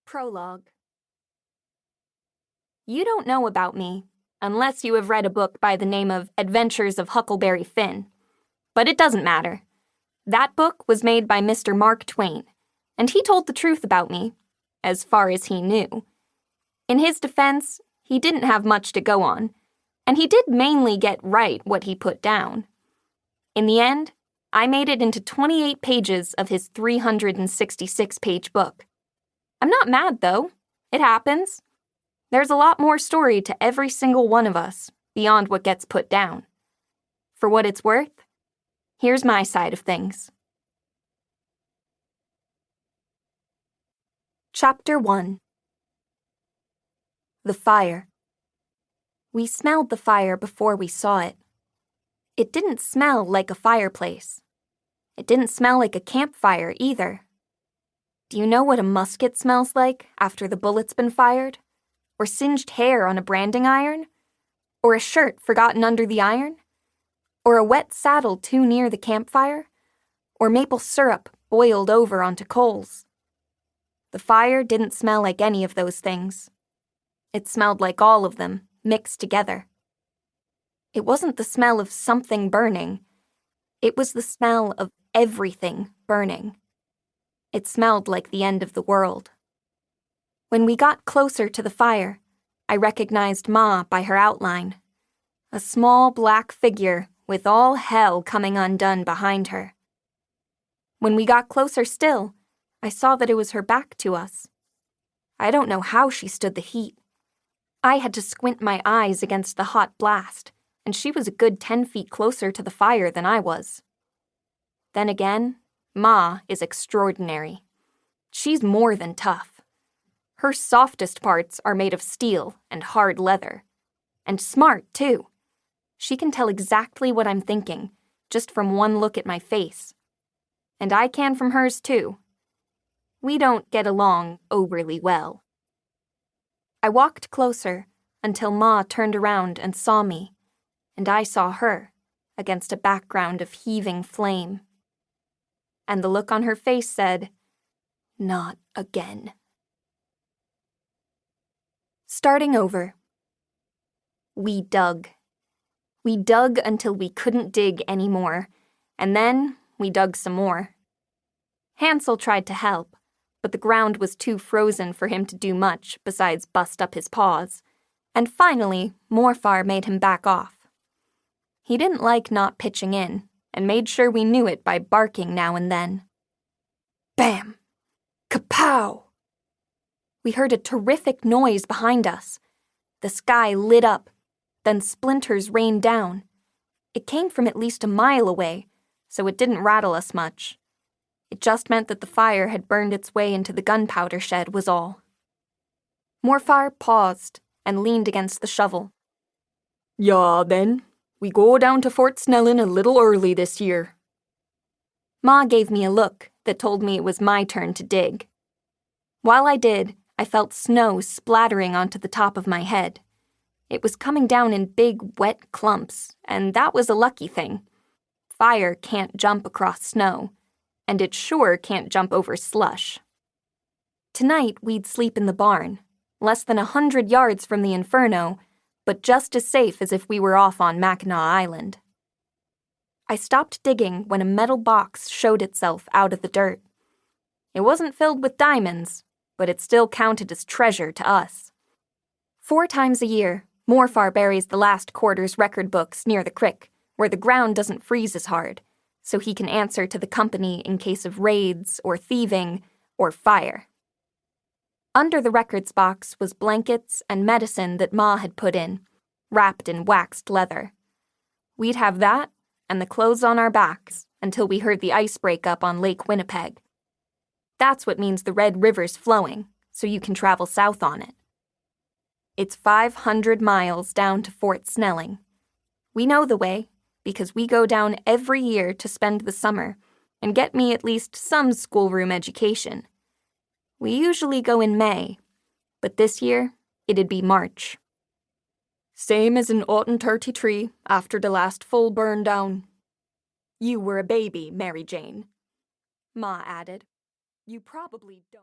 Prologue. You don't know about me, unless you have read a book by the name of Adventures of Huckleberry Finn. But it doesn't matter. That book was made by Mr. Mark Twain, and he told the truth about me, as far as he knew. In his defense, he didn't have much to go on, and he did mainly get right what he put down. In the end, I made it into 28 pages of his 366-page book. I'm not mad, though. It happens. There's a lot more story to every single one of us, beyond what gets put down. For what it's worth, here's my side of things. Chapter 1. The Fire. We smelled the fire before we saw it. It didn't smell like a fireplace. It didn't smell like a campfire either. Do you know what a musket smells like after the bullet's been fired? Or singed hair on a branding iron? Or a shirt forgotten under the iron? Or a wet saddle too near the campfire? Or maple syrup boiled over onto coals? The fire didn't smell like any of those things. It smelled like all of them, mixed together. It wasn't the smell of something burning. It was the smell of everything burning. It smelled like the end of the world. When we got closer to the fire, I recognized Ma by her outline. A small black figure with all hell coming undone behind her. When we got closer still, I saw that it was her back to us. I don't know how she stood the heat. I had to squint my eyes against the hot blast, and she was a good 10 feet closer to the fire than I was. Then again, Ma is extraordinary. She's more than tough. Her softest parts are made of steel and hard leather. And smart, too. She can tell exactly what I'm thinking, just from one look at my face. And I can from hers, too. We don't get along overly well. I walked closer until Ma turned around and saw me, and I saw her against a background of heaving flame. And the look on her face said, "Not again." Starting over. We dug. We dug until we couldn't dig anymore, and then we dug some more. Hansel tried to help, but the ground was too frozen for him to do much besides bust up his paws, and finally Morfar made him back off. He didn't like not pitching in, and made sure we knew it by barking now and then. Bam! Kapow! We heard a terrific noise behind us. The sky lit up, then splinters rained down. It came from at least a mile away, so it didn't rattle us much. It just meant that the fire had burned its way into the gunpowder shed was all. Morfar paused and leaned against the shovel. "Yeah, then. We go down to Fort Snelling a little early this year." Ma gave me a look that told me it was my turn to dig. While I did, I felt snow splattering onto the top of my head. It was coming down in big, wet clumps, and that was a lucky thing. Fire can't jump across snow, and it sure can't jump over slush. Tonight, we'd sleep in the barn, less than 100 yards from the inferno, but just as safe as if we were off on Mackinac Island. I stopped digging when a metal box showed itself out of the dirt. It wasn't filled with diamonds, but it still counted as treasure to us. 4 times a year, Morfar buries the last quarter's record books near the crick, where the ground doesn't freeze as hard, so he can answer to the company in case of raids or thieving or fire. Under the records box was blankets and medicine that Ma had put in, wrapped in waxed leather. We'd have that and the clothes on our backs until we heard the ice break up on Lake Winnipeg. That's what means the Red River's flowing, so you can travel south on it. It's 500 miles down to Fort Snelling. We know the way, because we go down every year to spend the summer and get me at least some schoolroom education. We usually go in May, but this year it'd be March. Same as in autumn 33 after the last full burn down. You were a baby, Mary Jane, Ma added. You probably don't.